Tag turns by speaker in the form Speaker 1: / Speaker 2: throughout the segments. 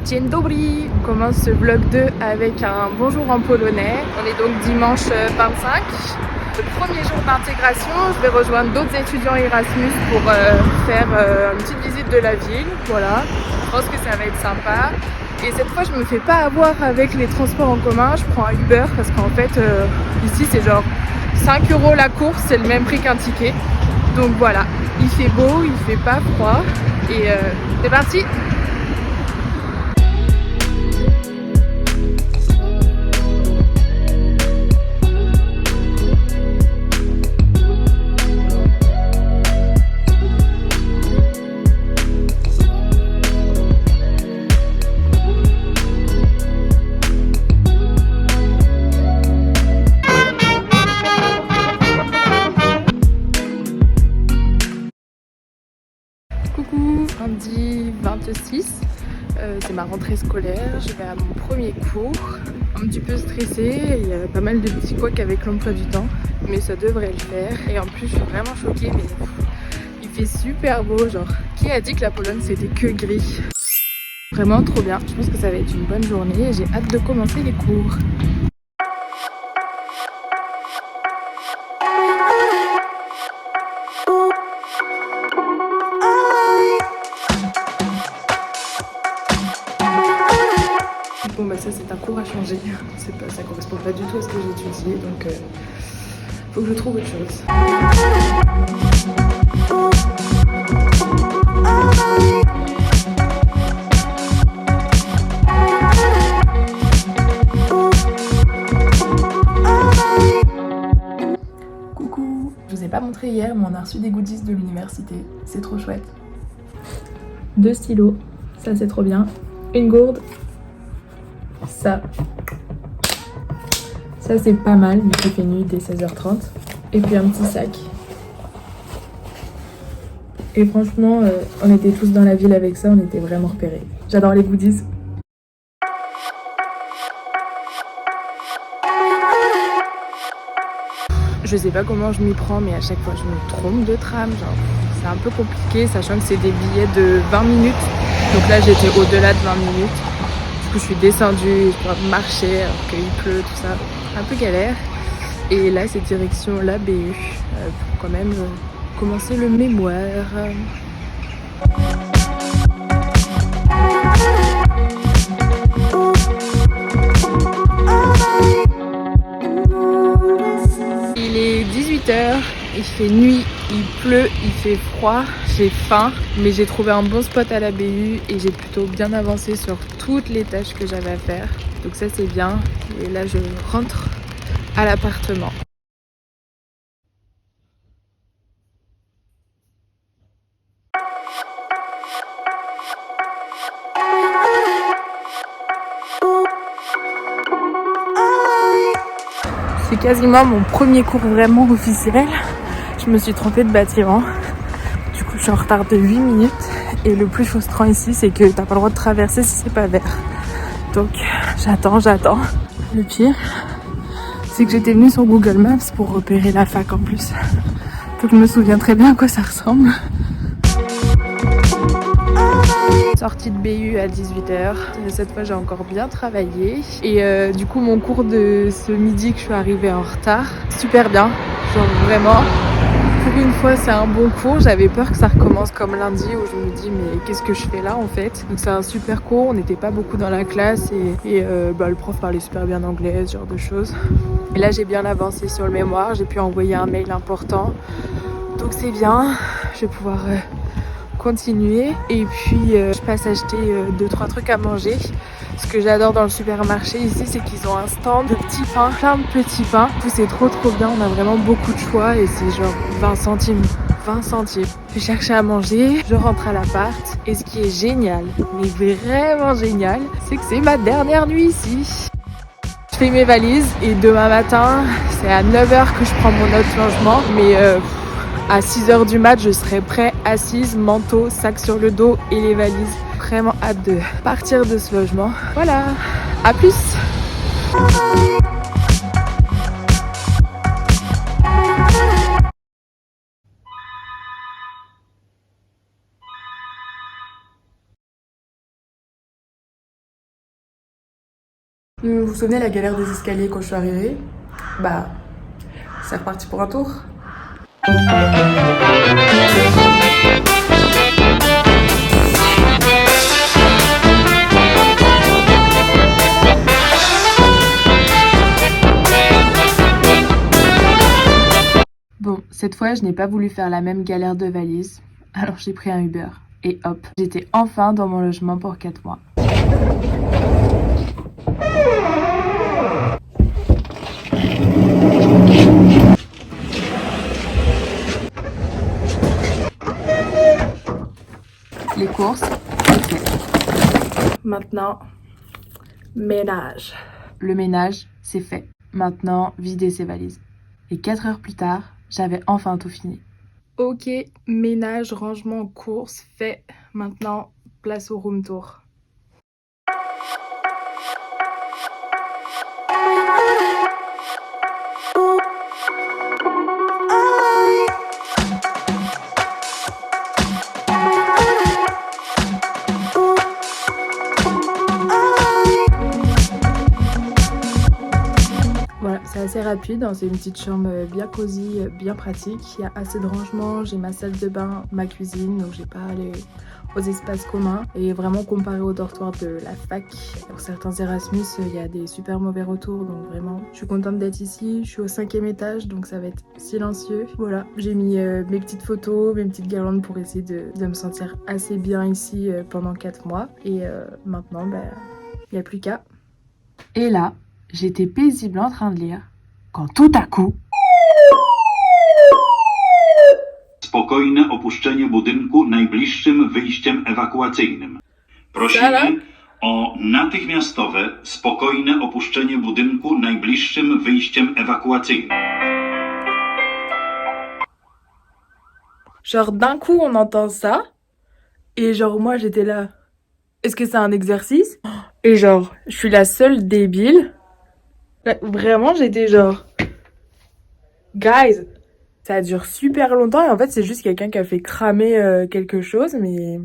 Speaker 1: Dzień dobry. On commence ce vlog 2 avec un bonjour en polonais. On est donc dimanche 25. Le premier jour d'intégration, je vais rejoindre d'autres étudiants Erasmus pour faire une petite visite de la ville. Voilà, je pense que ça va être sympa. Et cette fois, je me fais pas avoir avec les transports en commun. Je prends un Uber parce qu'en fait, ici, c'est genre 5 € la course, c'est le même prix qu'un ticket. Donc voilà, il fait beau, il fait pas froid. Et c'est parti! Coucou, lundi 26, c'est ma rentrée scolaire, je vais à mon premier cours, un petit peu stressée, il y a pas mal de petits couacs avec l'emploi du temps, mais ça devrait le faire. Et en plus je suis vraiment choquée, mais il fait super beau, genre qui a dit que la Pologne c'était que gris? Vraiment trop bien, je pense que ça va être une bonne journée et j'ai hâte de commencer les cours. Bon bah ça c'est un cours à changer, ça correspond pas du tout à ce que j'ai étudié, donc faut que je trouve autre chose. Coucou, je vous ai pas montré hier mais on a reçu des goodies de l'université, c'est trop chouette. 2 stylos, ça c'est trop bien, une gourde. Ça c'est pas mal vu qu'il fait nuit dès 16h30. Et puis un petit sac. Et franchement, on était tous dans la ville avec ça, on était vraiment repérés. J'adore les goodies. Je sais pas comment je m'y prends, mais à chaque fois je me trompe de tram. Genre, c'est un peu compliqué, sachant que c'est des billets de 20 minutes. Donc là j'étais au-delà de 20 minutes. Du coup je suis descendue, je dois marcher alors qu'il pleut, tout ça, un peu galère. Et là c'est direction la BU pour quand même commencer le mémoire. Il est 18h, il fait nuit, il pleut, il fait froid, j'ai faim, mais j'ai trouvé un bon spot à la BU et j'ai plutôt bien avancé sur toutes les tâches que j'avais à faire. Donc ça c'est bien. Et là je rentre à l'appartement. C'est quasiment mon premier cours vraiment officiel. Je me suis trompée de bâtiment. Du coup je suis en retard de 8 minutes. Et le plus frustrant ici c'est que t'as pas le droit de traverser si c'est pas vert. Donc j'attends. Le pire c'est que j'étais venue sur Google Maps pour repérer la fac en plus. Donc je me souviens très bien à quoi ça ressemble. Sortie de BU à 18h. Cette fois j'ai encore bien travaillé. Et du coup mon cours de ce midi que je suis arrivée en retard, super bien. Genre vraiment, pour une fois c'est un bon cours. J'avais peur que ça recommence comme lundi où je me dis mais qu'est-ce que je fais là en fait. Donc c'est un super cours, on n'était pas beaucoup dans la classe et le prof parlait super bien anglais, ce genre de choses. Et là j'ai bien avancé sur le mémoire, j'ai pu envoyer un mail important. Donc c'est bien, je vais pouvoir continuer. Et puis je passe acheter 2-3 trucs à manger. Ce que j'adore dans le supermarché ici c'est qu'ils ont un stand de petits pains, plein de petits pains. C'est trop bien, on a vraiment beaucoup de choix et c'est genre 20 centimes. Je cherchais à manger, je rentre à l'appart et ce qui est génial, mais vraiment génial, c'est que c'est ma dernière nuit ici. Je fais mes valises et demain matin c'est à 9h que je prends mon autre logement, mais à 6h du mat, je serai prêt, assise, manteau, sac sur le dos et les valises. Vraiment hâte de partir de ce logement. Voilà, à plus! Vous vous souvenez la galère des escaliers quand je suis arrivée? Bah, c'est reparti pour un tour. Bon, cette fois, je n'ai pas voulu faire la même galère de valise, alors j'ai pris un Uber. Et hop, j'étais enfin dans mon logement pour 4 mois. Les courses, c'est fait. Maintenant, ménage. Le ménage, c'est fait. Maintenant, vider ses valises. Et 4 heures plus tard, j'avais enfin tout fini. Ok, ménage, rangement, courses, fait. Maintenant, place au room tour. Voilà, c'est assez rapide, hein. C'est une petite chambre bien cosy, bien pratique. Il y a assez de rangement, j'ai ma salle de bain, ma cuisine, donc j'ai pas à aller aux espaces communs. Et vraiment comparé au dortoir de la fac, pour certains Erasmus, il y a des super mauvais retours, donc vraiment, je suis contente d'être ici. Je suis au 5e étage, donc ça va être silencieux. Voilà, j'ai mis mes petites photos, mes petites guirlandes pour essayer de me sentir assez bien ici pendant 4 mois. Et maintenant, bah, il n'y a plus qu'à. Et là, j'étais paisible en train de lire, quand tout à coup...
Speaker 2: Spokojne opuszczenie budynku najbliższym wyjściem ewakuacyjnym. Prosimy o natychmiastowe, spokojne opuszczenie budynku najbliższym wyjściem ewakuacyjnym.
Speaker 1: Genre d'un coup on entend ça, et genre moi j'étais là, est-ce que c'est un exercice? Et genre, je suis la seule débile. Vraiment j'étais genre, guys, ça dure super longtemps et en fait c'est juste quelqu'un qui a fait cramer quelque chose, mais...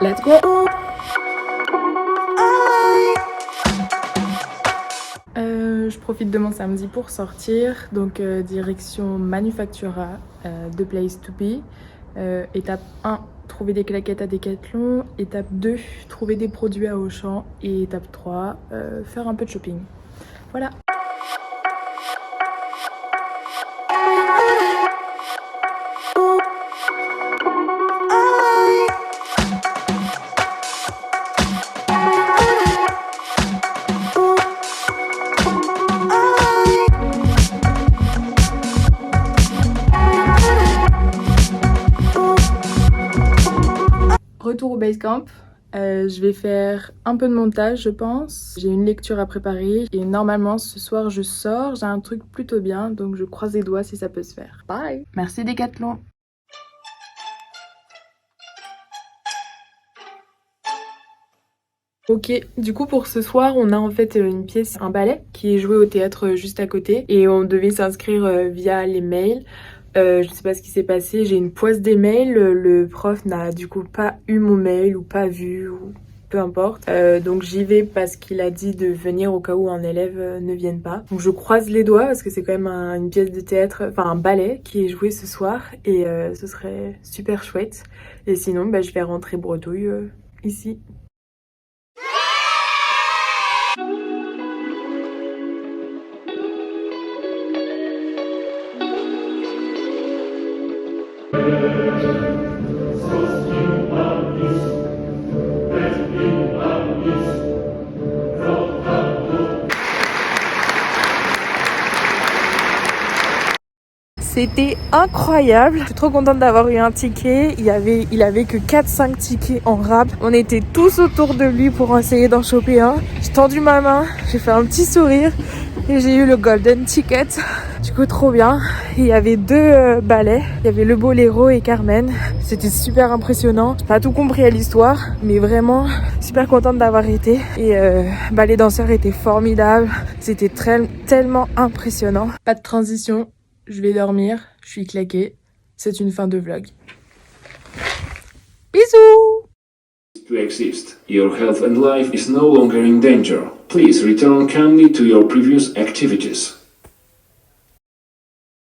Speaker 1: Let's go! Je profite de mon samedi pour sortir, donc direction Manufactura, The Place to Be. Étape 1, trouver des claquettes à Decathlon. Étape 2, trouver des produits à Auchan. Et étape 3, faire un peu de shopping. Voilà. Retour au basecamp, je vais faire un peu de montage je pense, j'ai une lecture à préparer et normalement ce soir je sors, j'ai un truc plutôt bien donc je croise les doigts si ça peut se faire. Bye! Merci Decathlon! Ok, du coup pour ce soir on a en fait une pièce, un ballet qui est joué au théâtre juste à côté et on devait s'inscrire via les mails. Je sais pas ce qui s'est passé, j'ai une poisse des mails, le prof n'a du coup pas eu mon mail ou pas vu ou peu importe. Donc j'y vais parce qu'il a dit de venir au cas où un élève ne vienne pas. Donc je croise les doigts parce que c'est quand même une pièce de théâtre, enfin un ballet qui est joué ce soir et ce serait super chouette. Et sinon bah, je vais rentrer bredouille ici. C'était incroyable, je suis trop contente d'avoir eu un ticket. Il avait que 4-5 tickets en rab. On était tous autour de lui pour essayer d'en choper un. J'ai tendu ma main, j'ai fait un petit sourire et j'ai eu le golden ticket. Du coup trop bien. Il y avait 2 ballets, il y avait le Boléro et Carmen. C'était super impressionnant. J'ai pas tout compris à l'histoire, mais vraiment super contente d'avoir été. Et les danseurs étaient formidables. C'était tellement impressionnant. Pas de transition. Je vais dormir, je suis claquée, c'est une fin de vlog. Bisous!
Speaker 3: To exist. Your health and life is no longer in danger. Please return kindly to your previous activities.